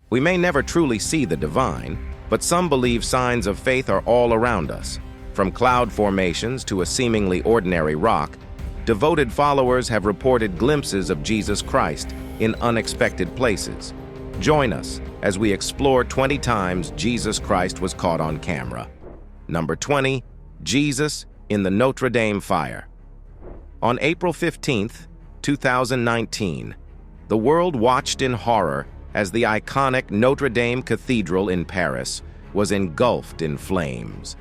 We may never truly see the divine, but some believe signs of faith are all around us. From cloud formations to a seemingly ordinary rock, devoted followers have reported glimpses of Jesus Christ in unexpected places. Join us as we explore 20 times Jesus Christ was caught on camera. Number 20, Jesus in the Notre Dame fire. On April 15, 2019, the world watched in horror as the iconic Notre Dame Cathedral in Paris was engulfed in flames.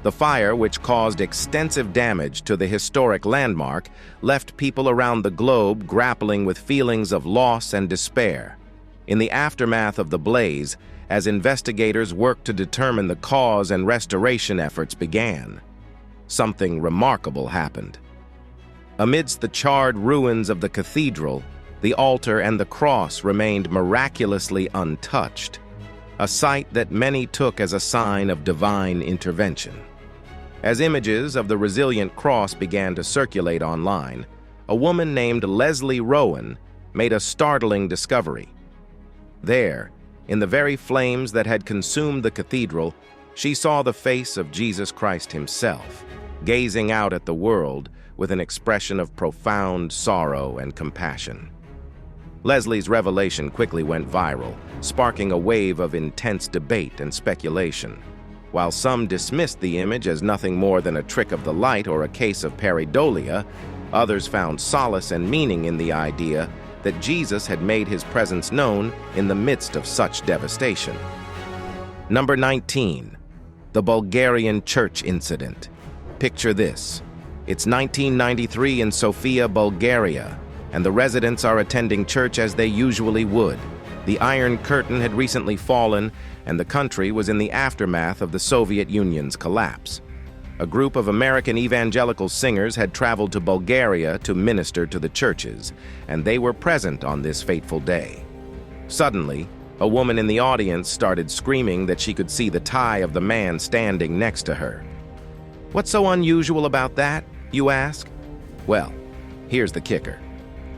The fire, which caused extensive damage to the historic landmark, left people around the globe grappling with feelings of loss and despair. In the aftermath of the blaze, as investigators worked to determine the cause and restoration efforts began, something remarkable happened. Amidst the charred ruins of the cathedral, the altar and the cross remained miraculously untouched, a sight that many took as a sign of divine intervention. As images of the resilient cross began to circulate online, a woman named Leslie Rowan made a startling discovery. There, in the very flames that had consumed the cathedral, she saw the face of Jesus Christ himself, gazing out at the world with an expression of profound sorrow and compassion. Leslie's revelation quickly went viral, sparking a wave of intense debate and speculation. While some dismissed the image as nothing more than a trick of the light or a case of pareidolia, others found solace and meaning in the idea that Jesus had made his presence known in the midst of such devastation. Number 19, the Bulgarian church incident. Picture this. It's 1993 in Sofia, Bulgaria, and the residents are attending church as they usually would. The Iron Curtain had recently fallen, and the country was in the aftermath of the Soviet Union's collapse. A group of American evangelical singers had traveled to Bulgaria to minister to the churches, and they were present on this fateful day. Suddenly, a woman in the audience started screaming that she could see the tie of the man standing next to her. What's so unusual about that, you ask? Well, here's the kicker.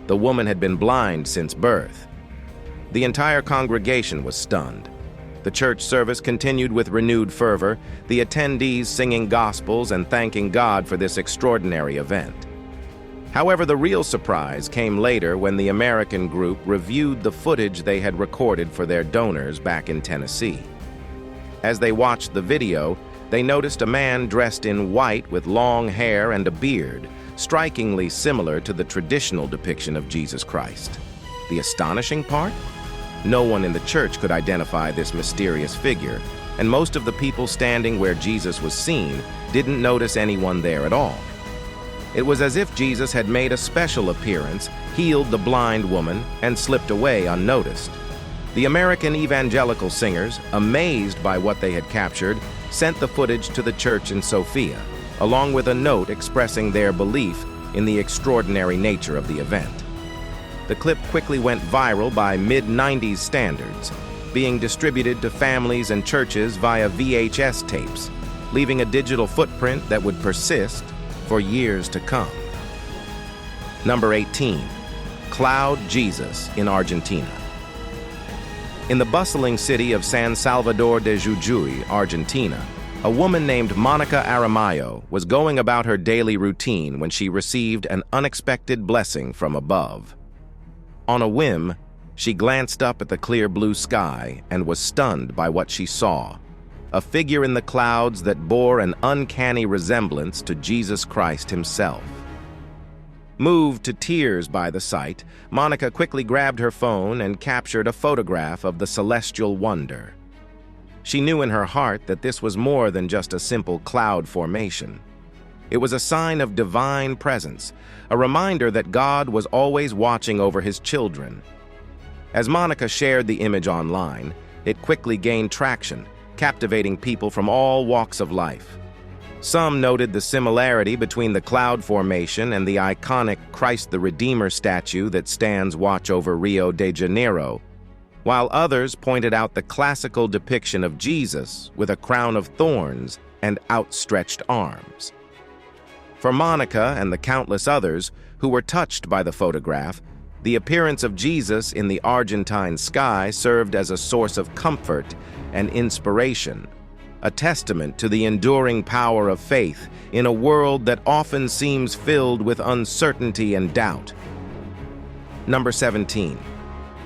The woman had been blind since birth. The entire congregation was stunned. The church service continued with renewed fervor, the attendees singing gospels and thanking God for this extraordinary event. However, the real surprise came later when the American group reviewed the footage they had recorded for their donors back in Tennessee. As they watched the video, they noticed a man dressed in white with long hair and a beard, strikingly similar to the traditional depiction of Jesus Christ. The astonishing part? No one in the church could identify this mysterious figure, and most of the people standing where Jesus was seen didn't notice anyone there at all. It was as if Jesus had made a special appearance, healed the blind woman, and slipped away unnoticed. The American evangelical singers, amazed by what they had captured, sent the footage to the church in Sofia, along with a note expressing their belief in the extraordinary nature of the event. The clip quickly went viral by mid-90s standards, being distributed to families and churches via VHS tapes, leaving a digital footprint that would persist for years to come. Number 18, Cloud Jesus in Argentina. In the bustling city of San Salvador de Jujuy, Argentina, a woman named Monica Aramayo was going about her daily routine when she received an unexpected blessing from above. On a whim, she glanced up at the clear blue sky and was stunned by what she saw, a figure in the clouds that bore an uncanny resemblance to Jesus Christ himself. Moved to tears by the sight, Monica quickly grabbed her phone and captured a photograph of the celestial wonder. She knew in her heart that this was more than just a simple cloud formation. It was a sign of divine presence, a reminder that God was always watching over his children. As Monica shared the image online, it quickly gained traction, captivating people from all walks of life. Some noted the similarity between the cloud formation and the iconic Christ the Redeemer statue that stands watch over Rio de Janeiro, while others pointed out the classical depiction of Jesus with a crown of thorns and outstretched arms. For Monica and the countless others who were touched by the photograph, The appearance of Jesus in the Argentine sky served as a source of comfort and inspiration, a testament to the enduring power of faith in a world that often seems filled with uncertainty and doubt. Number 17.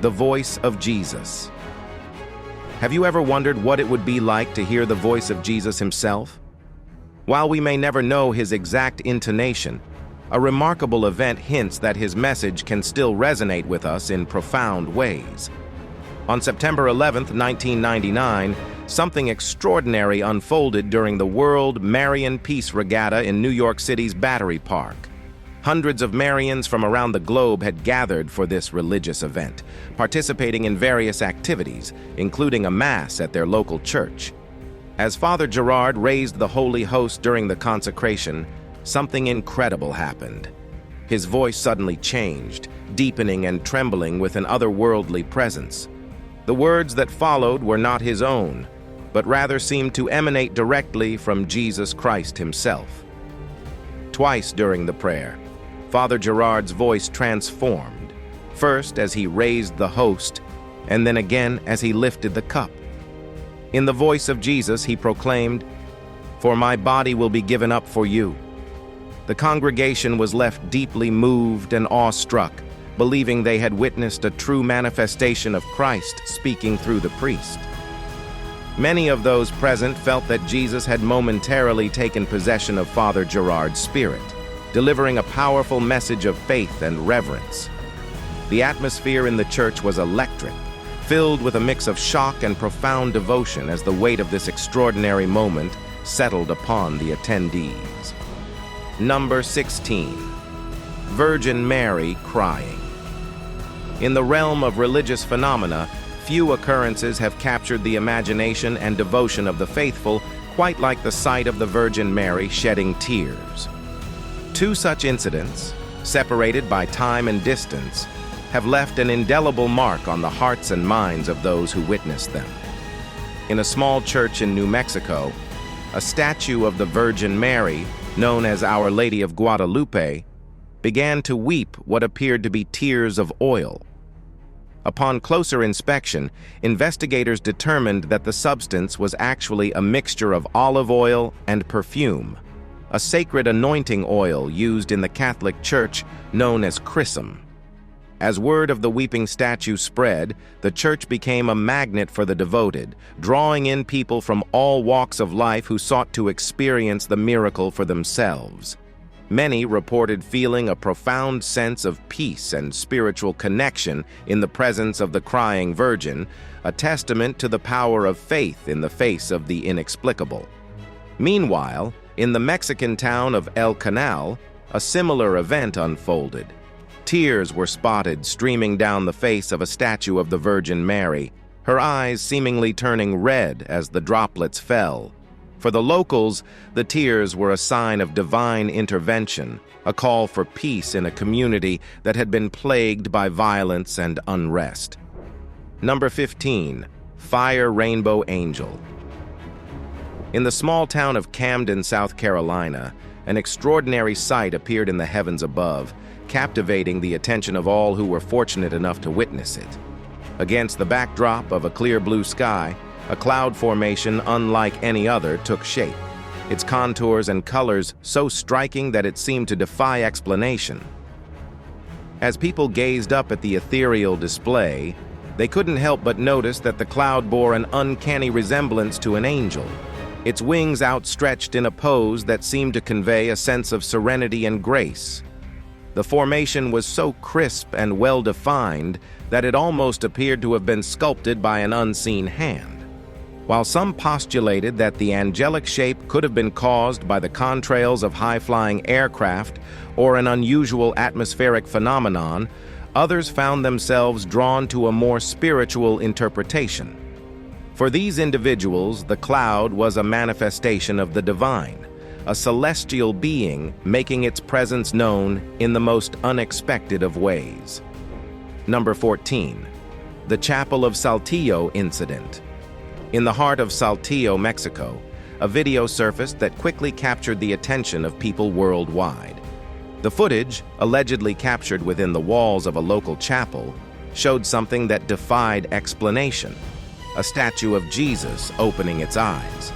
The voice of Jesus. Have you ever wondered what it would be like to hear the voice of Jesus himself? While we may never know his exact intonation, a remarkable event hints that his message can still resonate with us in profound ways. On September 11, 1999, something extraordinary unfolded during the World Marian Peace Regatta in New York City's Battery Park. Hundreds of Marians from around the globe had gathered for this religious event, participating in various activities, including a mass at their local church. As Father Gerard raised the Holy Host during the consecration, something incredible happened. His voice suddenly changed, deepening and trembling with an otherworldly presence. The words that followed were not his own, but rather seemed to emanate directly from Jesus Christ himself. Twice during the prayer, Father Gerard's voice transformed, first as he raised the host, and then again as he lifted the cup. In the voice of Jesus, he proclaimed, "For my body will be given up for you." The congregation was left deeply moved and awestruck, believing they had witnessed a true manifestation of Christ speaking through the priest. Many of those present felt that Jesus had momentarily taken possession of Father Gerard's spirit, delivering a powerful message of faith and reverence. The atmosphere in the church was electric, filled with a mix of shock and profound devotion as the weight of this extraordinary moment settled upon the attendees. Number 16. Virgin Mary crying. In the realm of religious phenomena, few occurrences have captured the imagination and devotion of the faithful quite like the sight of the Virgin Mary shedding tears. Two such incidents, separated by time and distance, have left an indelible mark on the hearts and minds of those who witnessed them. In a small church in New Mexico, a statue of the Virgin Mary, known as Our Lady of Guadalupe, began to weep what appeared to be tears of oil. Upon closer inspection, investigators determined that the substance was actually a mixture of olive oil and perfume, a sacred anointing oil used in the Catholic Church known as chrism. As word of the weeping statue spread, the church became a magnet for the devoted, drawing in people from all walks of life who sought to experience the miracle for themselves. Many reported feeling a profound sense of peace and spiritual connection in the presence of the crying Virgin, a testament to the power of faith in the face of the inexplicable. Meanwhile, in the Mexican town of El Canal, a similar event unfolded. Tears were spotted streaming down the face of a statue of the Virgin Mary, her eyes seemingly turning red as the droplets fell. For the locals, the tears were a sign of divine intervention, a call for peace in a community that had been plagued by violence and unrest. Number 15. Fire Rainbow Angel. In the small town of Camden, South Carolina, an extraordinary sight appeared in the heavens above, captivating the attention of all who were fortunate enough to witness it. Against the backdrop of a clear blue sky, a cloud formation unlike any other took shape, its contours and colors so striking that it seemed to defy explanation. As people gazed up at the ethereal display, they couldn't help but notice that the cloud bore an uncanny resemblance to an angel, its wings outstretched in a pose that seemed to convey a sense of serenity and grace. The formation was so crisp and well-defined that it almost appeared to have been sculpted by an unseen hand. While some postulated that the angelic shape could have been caused by the contrails of high-flying aircraft or an unusual atmospheric phenomenon, others found themselves drawn to a more spiritual interpretation. For these individuals, the cloud was a manifestation of the divine, a celestial being making its presence known in the most unexpected of ways. Number 14. The Chapel of Saltio incident. In the heart of Saltillo, Mexico, a video surfaced that quickly captured the attention of people worldwide. The footage, allegedly captured within the walls of a local chapel, showed something that defied explanation: a statue of Jesus opening its eyes.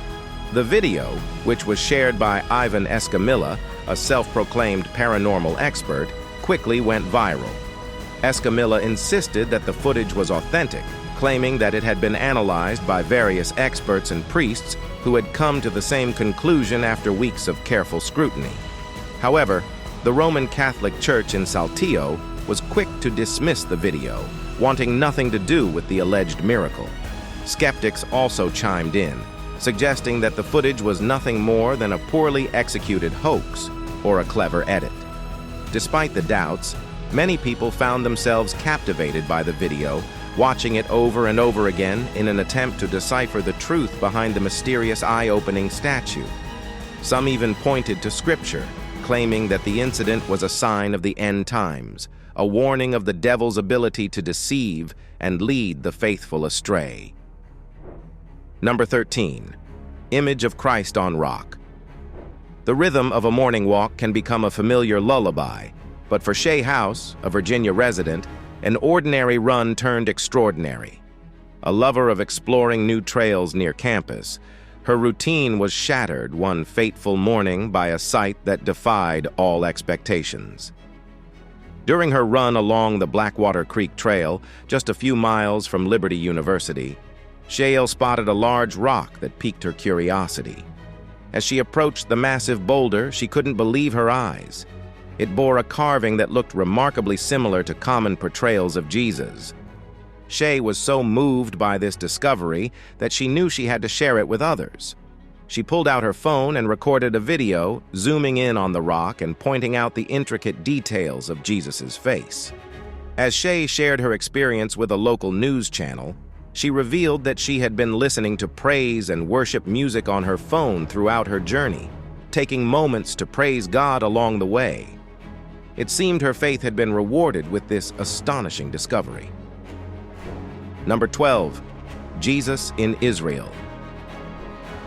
The video, which was shared by Ivan Escamilla, a self-proclaimed paranormal expert, quickly went viral. Escamilla insisted that the footage was authentic, claiming that it had been analyzed by various experts and priests who had come to the same conclusion after weeks of careful scrutiny. However, the Roman Catholic Church in Saltio was quick to dismiss the video, wanting nothing to do with the alleged miracle. Skeptics also chimed in, suggesting that the footage was nothing more than a poorly executed hoax or a clever edit. Despite the doubts, many people found themselves captivated by the video, watching it over and over again in an attempt to decipher the truth behind the mysterious eye-opening statue. Some even pointed to scripture, claiming that the incident was a sign of the end times, a warning of the devil's ability to deceive and lead the faithful astray. Number 13. Image of Christ on rock. The rhythm of a morning walk can become a familiar lullaby, but for Shay House, a Virginia resident, an ordinary run turned extraordinary. A lover of exploring new trails near campus, her routine was shattered one fateful morning by a sight that defied all expectations. During her run along the Blackwater Creek Trail, just a few miles from Liberty University, Shale spotted a large rock that piqued her curiosity. As she approached the massive boulder, she couldn't believe her eyes. It bore a carving that looked remarkably similar to common portrayals of Jesus. Shay was so moved by this discovery that she knew she had to share it with others. She pulled out her phone and recorded a video, zooming in on the rock and pointing out the intricate details of Jesus's face. As Shay shared her experience with a local news channel, she revealed that she had been listening to praise and worship music on her phone throughout her journey, taking moments to praise God along the way. It seemed her faith had been rewarded with this astonishing discovery. Number 12. Jesus in Israel.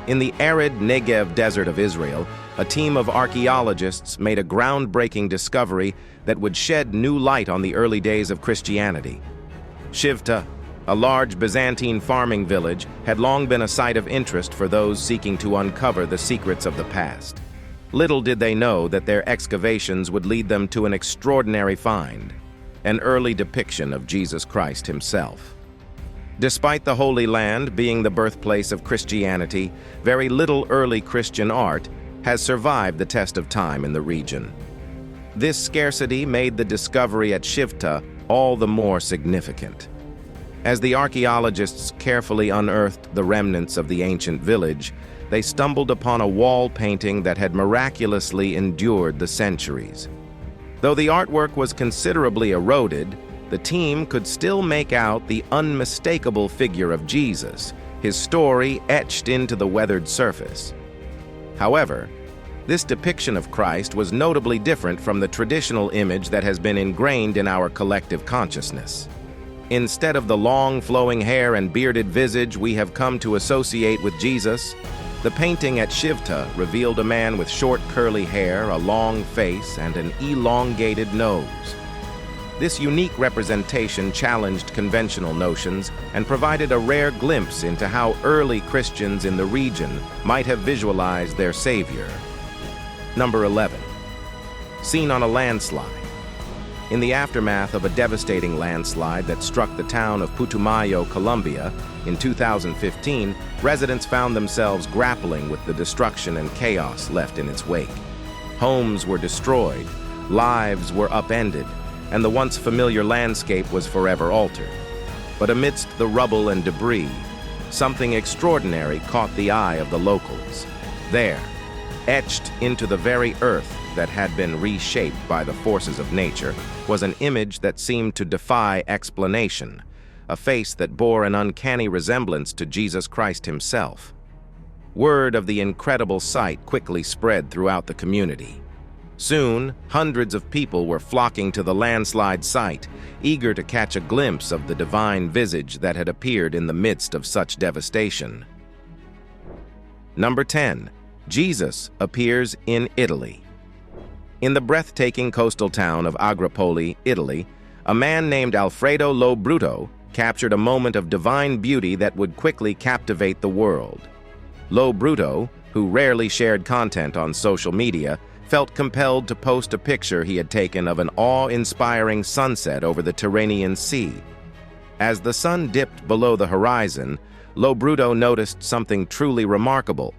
In the arid Negev desert of Israel, a team of archaeologists made a groundbreaking discovery that would shed new light on the early days of Christianity. Shivta, a large Byzantine farming village, had long been a site of interest for those seeking to uncover the secrets of the past. Little did they know that their excavations would lead them to an extraordinary find, an early depiction of Jesus Christ himself. Despite the Holy Land being the birthplace of Christianity, very little early Christian art has survived the test of time in the region. This scarcity made the discovery at Shivta all the more significant. As the archaeologists carefully unearthed the remnants of the ancient village, they stumbled upon a wall painting that had miraculously endured the centuries. Though the artwork was considerably eroded, the team could still make out the unmistakable figure of Jesus, his story etched into the weathered surface. However, this depiction of Christ was notably different from the traditional image that has been ingrained in our collective consciousness. Instead of the long flowing hair and bearded visage we have come to associate with Jesus, the painting at Shivta revealed a man with short curly hair, a long face, and an elongated nose. This unique representation challenged conventional notions and provided a rare glimpse into how early Christians in the region might have visualized their Savior. Number 11. Seen on a landslide. In the aftermath of a devastating landslide that struck the town of Putumayo, Colombia, in 2015, residents found themselves grappling with the destruction and chaos left in its wake. Homes were destroyed, lives were upended, and the once familiar landscape was forever altered. But amidst the rubble and debris, something extraordinary caught the eye of the locals. There, etched into the very earth that had been reshaped by the forces of nature, was an image that seemed to defy explanation, a face that bore an uncanny resemblance to Jesus Christ himself. Word of the incredible sight quickly spread throughout the community. Soon, hundreds of people were flocking to the landslide site, eager to catch a glimpse of the divine visage that had appeared in the midst of such devastation. Number 10. Jesus appears in Italy. In the breathtaking coastal town of Agripoli, Italy, a man named Alfredo Lo Bruto captured a moment of divine beauty that would quickly captivate the world. Lo Bruto, who rarely shared content on social media, felt compelled to post a picture he had taken of an awe-inspiring sunset over the Tyrrhenian Sea. As the sun dipped below the horizon, Lo Bruto noticed something truly remarkable.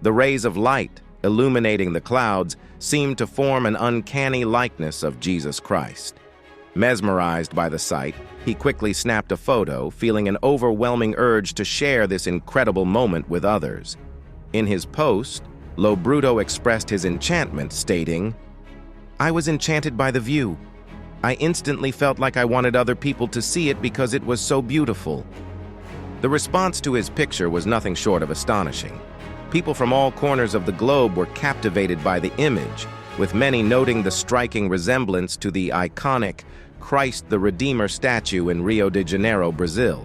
The rays of light illuminating the clouds seemed to form an uncanny likeness of Jesus Christ. Mesmerized by the sight, he quickly snapped a photo, feeling an overwhelming urge to share this incredible moment with others. In his post, Lo Bruto expressed his enchantment, stating, "I was enchanted by the view. I instantly felt like I wanted other people to see it because it was so beautiful." The response to his picture was nothing short of astonishing. People from all corners of the globe were captivated by the image, with many noting the striking resemblance to the iconic Christ the Redeemer statue in Rio de Janeiro, Brazil.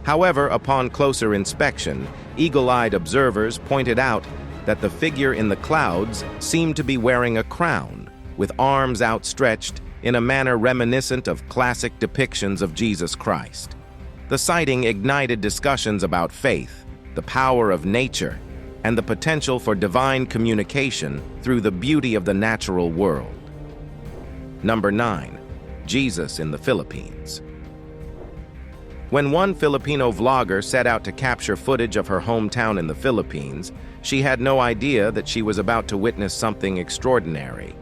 However, upon closer inspection, eagle-eyed observers pointed out that the figure in the clouds seemed to be wearing a crown, with arms outstretched in a manner reminiscent of classic depictions of Jesus Christ. The sighting ignited discussions about faith, the power of nature, and the potential for divine communication through the beauty of the natural world. Number 9. Jesus in the Philippines. When one Filipino vlogger set out to capture footage of her hometown in the Philippines, she had no idea that she was about to witness something extraordinary.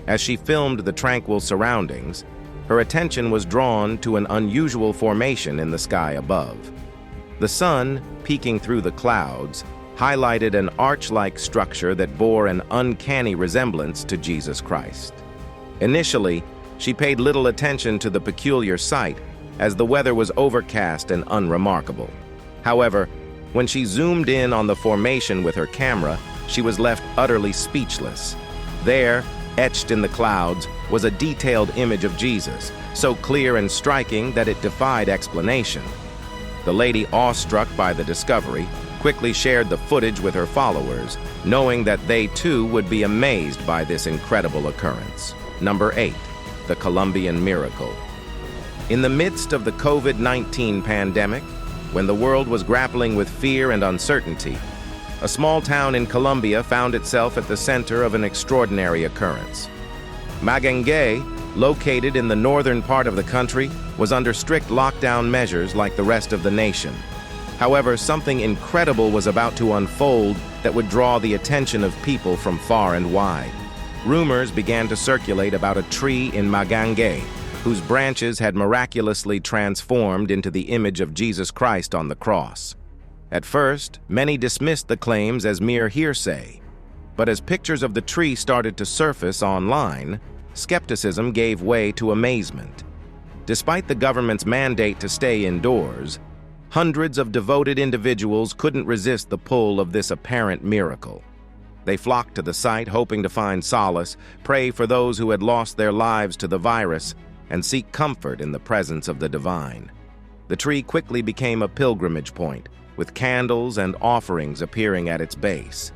As she filmed the tranquil surroundings, her attention was drawn to an unusual formation in the sky above. The sun, peeking through the clouds, highlighted an arch-like structure that bore an uncanny resemblance to Jesus Christ. Initially, she paid little attention to the peculiar sight, as the weather was overcast and unremarkable. However, when she zoomed in on the formation with her camera, she was left utterly speechless. There, etched in the clouds, was a detailed image of Jesus, so clear and striking that it defied explanation. The lady, awestruck by the discovery, quickly shared the footage with her followers, knowing that they too would be amazed by this incredible occurrence. Number 8. The Colombian Miracle. In the midst of the COVID-19 pandemic, when the world was grappling with fear and uncertainty, a small town in Colombia found itself at the center of an extraordinary occurrence. Magangué, located in the northern part of the country, was under strict lockdown measures like the rest of the nation. However, something incredible was about to unfold that would draw the attention of people from far and wide. Rumors began to circulate about a tree in Magangué, whose branches had miraculously transformed into the image of Jesus Christ on the cross. At first, many dismissed the claims as mere hearsay, but as pictures of the tree started to surface online, skepticism gave way to amazement. Despite the government's mandate to stay indoors, hundreds of devoted individuals couldn't resist the pull of this apparent miracle. They flocked to the site hoping to find solace, pray for those who had lost their lives to the virus, and seek comfort in the presence of the divine. The tree quickly became a pilgrimage point, with candles and offerings appearing at its base.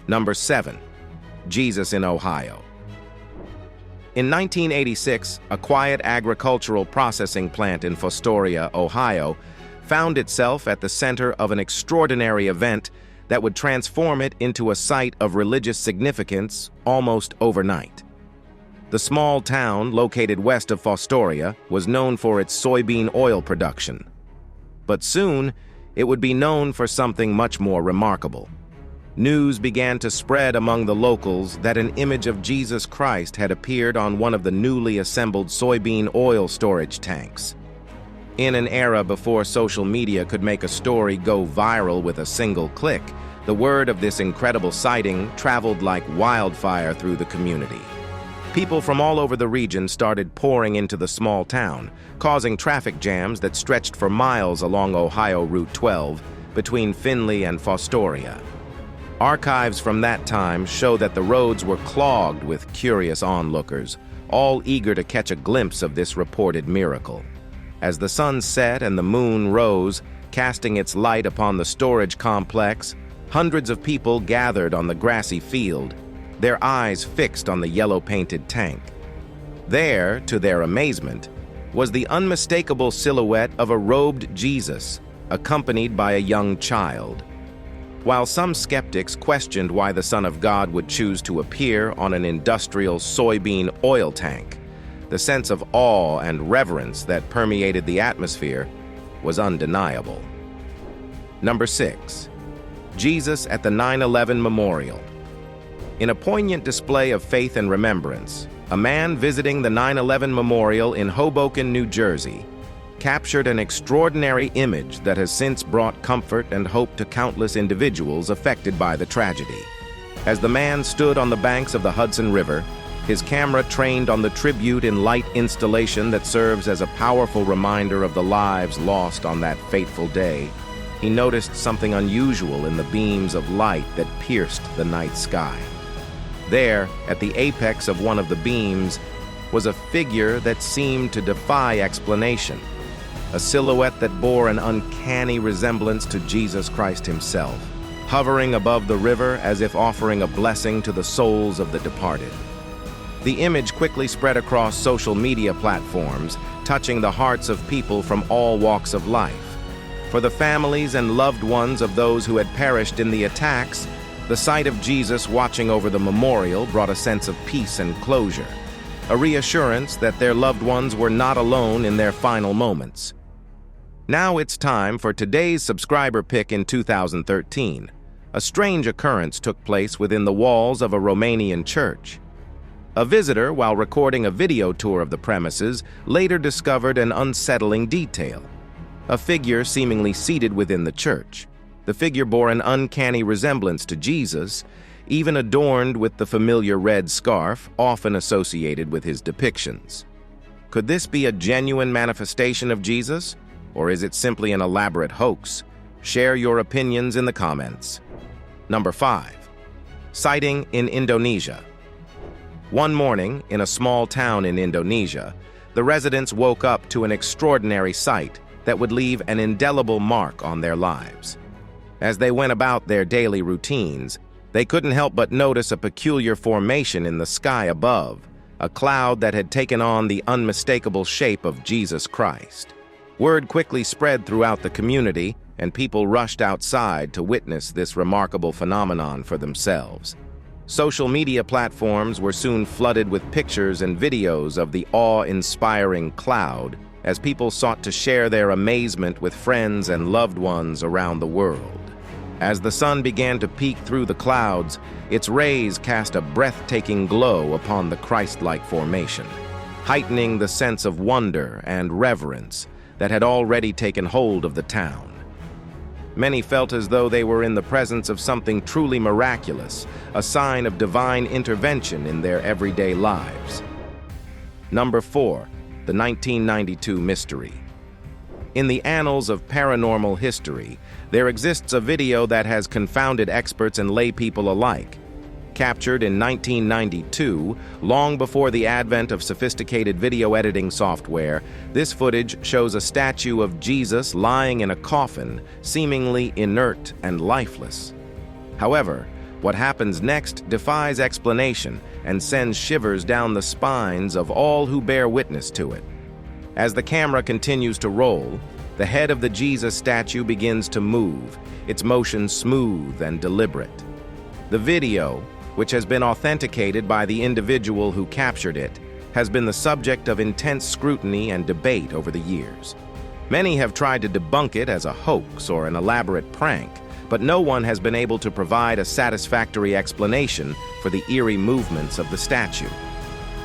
Number 7. Jesus in Ohio. In 1986, a quiet agricultural processing plant in Fostoria, Ohio, found itself at the center of an extraordinary event that would transform it into a site of religious significance almost overnight. The small town, located west of Fostoria, was known for its soybean oil production. But soon, it would be known for something much more remarkable. News began to spread among the locals that an image of Jesus Christ had appeared on one of the newly assembled soybean oil storage tanks. In an era before social media could make a story go viral with a single click, the word of this incredible sighting traveled like wildfire through the community. People from all over the region started pouring into the small town, causing traffic jams that stretched for miles along Ohio Route 12 between Findlay and Fostoria. Archives from that time show that the roads were clogged with curious onlookers, all eager to catch a glimpse of this reported miracle. As the sun set and the moon rose, casting its light upon the storage complex, hundreds of people gathered on the grassy field, their eyes fixed on the yellow-painted tank. There, to their amazement, was the unmistakable silhouette of a robed Jesus, accompanied by a young child. While some skeptics questioned why the Son of God would choose to appear on an industrial soybean oil tank, the sense of awe and reverence that permeated the atmosphere was undeniable. Number 6. Jesus at the 9/11 Memorial. In a poignant display of faith and remembrance, a man visiting the 9/11 Memorial in Hoboken, New Jersey, captured an extraordinary image that has since brought comfort and hope to countless individuals affected by the tragedy. As the man stood on the banks of the Hudson River, his camera trained on the tribute in light installation that serves as a powerful reminder of the lives lost on that fateful day, he noticed something unusual in the beams of light that pierced the night sky. There, at the apex of one of the beams, was a figure that seemed to defy explanation, a silhouette that bore an uncanny resemblance to Jesus Christ himself, hovering above the river as if offering a blessing to the souls of the departed. The image quickly spread across social media platforms, touching the hearts of people from all walks of life. For the families and loved ones of those who had perished in the attacks, the sight of Jesus watching over the memorial brought a sense of peace and closure, a reassurance that their loved ones were not alone in their final moments. Now it's time for today's subscriber pick in 2013. A strange occurrence took place within the walls of a Romanian church. A visitor, while recording a video tour of the premises, later discovered an unsettling detail. A figure seemingly seated within the church. The figure bore an uncanny resemblance to Jesus, even adorned with the familiar red scarf often associated with his depictions. Could this be a genuine manifestation of Jesus, or is it simply an elaborate hoax? Share your opinions in the comments. Number 5. Sighting in Indonesia. One morning, in a small town in Indonesia, the residents woke up to an extraordinary sight that would leave an indelible mark on their lives. As they went about their daily routines, they couldn't help but notice a peculiar formation in the sky above, a cloud that had taken on the unmistakable shape of Jesus Christ. Word quickly spread throughout the community, and people rushed outside to witness this remarkable phenomenon for themselves. Social media platforms were soon flooded with pictures and videos of the awe-inspiring cloud as people sought to share their amazement with friends and loved ones around the world. As the sun began to peek through the clouds, its rays cast a breathtaking glow upon the Christ-like formation, heightening the sense of wonder and reverence that had already taken hold of the town. Many felt as though they were in the presence of something truly miraculous, a sign of divine intervention in their everyday lives. Number 4. The 1992 Mystery. In the annals of paranormal history, there exists a video that has confounded experts and lay people alike. Captured in 1992, long before the advent of sophisticated video editing software, this footage shows a statue of Jesus lying in a coffin, seemingly inert and lifeless. However, what happens next defies explanation and sends shivers down the spines of all who bear witness to it. As the camera continues to roll, the head of the Jesus statue begins to move, its motion smooth and deliberate. The video, which has been authenticated by the individual who captured it, has been the subject of intense scrutiny and debate over the years. Many have tried to debunk it as a hoax or an elaborate prank, but no one has been able to provide a satisfactory explanation for the eerie movements of the statue.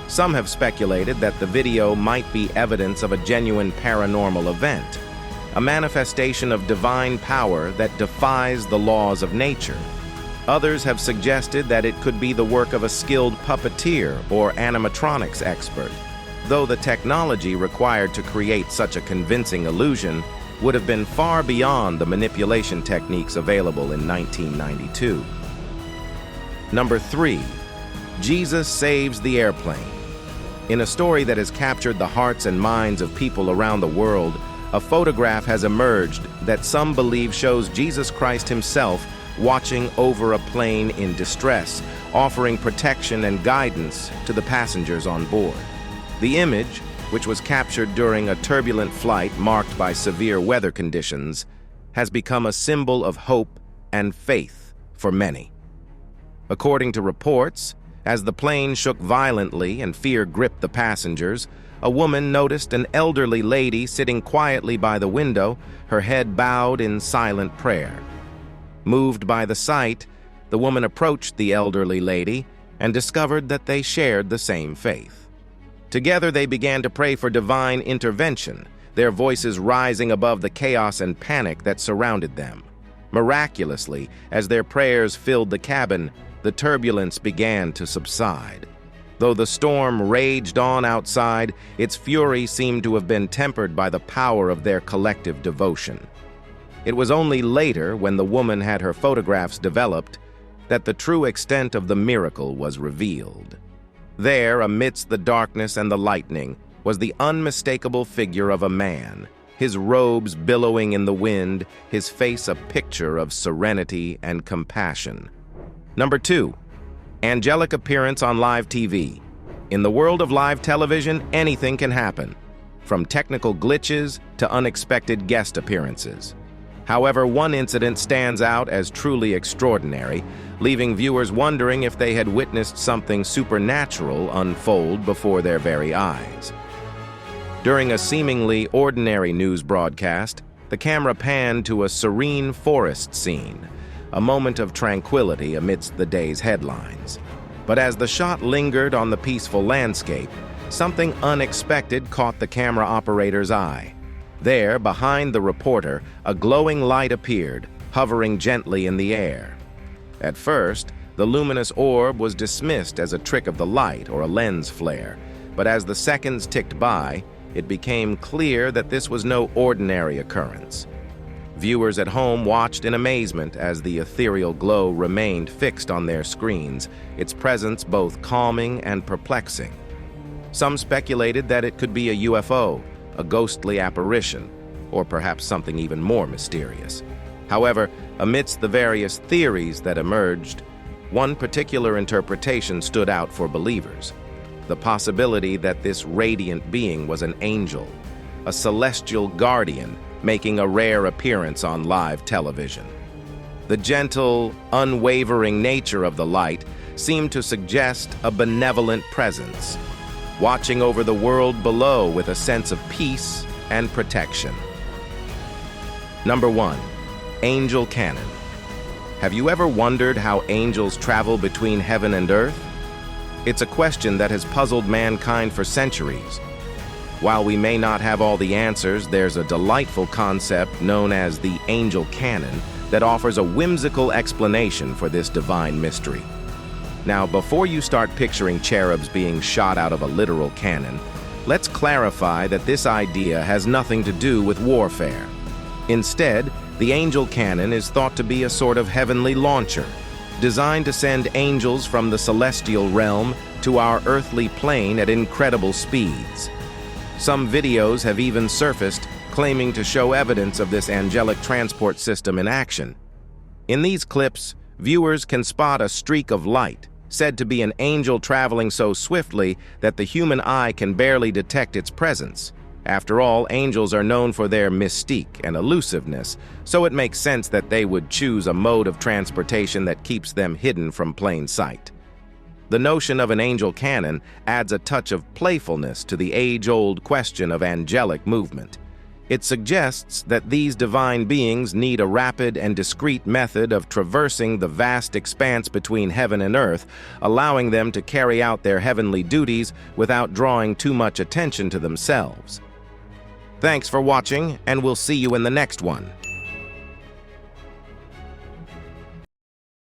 Some have speculated that the video might be evidence of a genuine paranormal event, a manifestation of divine power that defies the laws of nature. Others have suggested that it could be the work of a skilled puppeteer or animatronics expert, though the technology required to create such a convincing illusion would have been far beyond the manipulation techniques available in 1992. Number 3. Jesus saves the airplane. In a story that has captured the hearts and minds of people around the world, a photograph has emerged that some believe shows Jesus Christ himself watching over a plane in distress, offering protection and guidance to the passengers on board. The image, which was captured during a turbulent flight marked by severe weather conditions, has become a symbol of hope and faith for many. According to reports, as the plane shook violently and fear gripped the passengers, a woman noticed an elderly lady sitting quietly by the window, her head bowed in silent prayer. Moved by the sight, the woman approached the elderly lady and discovered that they shared the same faith. Together they began to pray for divine intervention, their voices rising above the chaos and panic that surrounded them. Miraculously, as their prayers filled the cabin, the turbulence began to subside. Though the storm raged on outside, its fury seemed to have been tempered by the power of their collective devotion. It was only later, when the woman had her photographs developed, that the true extent of the miracle was revealed. There, amidst the darkness and the lightning, was the unmistakable figure of a man, his robes billowing in the wind, his face a picture of serenity and compassion. Number 2. Angelic appearance on live TV. In the world of live television, anything can happen, from technical glitches to unexpected guest appearances. However, one incident stands out as truly extraordinary, leaving viewers wondering if they had witnessed something supernatural unfold before their very eyes. During a seemingly ordinary news broadcast, the camera panned to a serene forest scene, a moment of tranquility amidst the day's headlines. But as the shot lingered on the peaceful landscape, something unexpected caught the camera operator's eye. There, behind the reporter, a glowing light appeared, hovering gently in the air. At first, the luminous orb was dismissed as a trick of the light or a lens flare, but as the seconds ticked by, it became clear that this was no ordinary occurrence. Viewers at home watched in amazement as the ethereal glow remained fixed on their screens, its presence both calming and perplexing. Some speculated that it could be a UFO, a ghostly apparition, or perhaps something even more mysterious. However, amidst the various theories that emerged, one particular interpretation stood out for believers: the possibility that this radiant being was an angel, a celestial guardian, making a rare appearance on live television. The gentle, unwavering nature of the light seemed to suggest a benevolent presence, watching over the world below with a sense of peace and protection. Number 1. Angel Canon. Have you ever wondered how angels travel between heaven and earth? It's a question that has puzzled mankind for centuries. While we may not have all the answers, there's a delightful concept known as the angel canon that offers a whimsical explanation for this divine mystery. Now, before you start picturing cherubs being shot out of a literal cannon, let's clarify that this idea has nothing to do with warfare. Instead, the angel cannon is thought to be a sort of heavenly launcher, designed to send angels from the celestial realm to our earthly plane at incredible speeds. Some videos have even surfaced claiming to show evidence of this angelic transport system in action. In these clips, viewers can spot a streak of light, said to be an angel traveling so swiftly that the human eye can barely detect its presence. After all, angels are known for their mystique and elusiveness, so it makes sense that they would choose a mode of transportation that keeps them hidden from plain sight. The notion of an angel cannon adds a touch of playfulness to the age-old question of angelic movement. It suggests that these divine beings need a rapid and discreet method of traversing the vast expanse between heaven and earth, allowing them to carry out their heavenly duties without drawing too much attention to themselves. Thanks for watching, and we'll see you in the next one.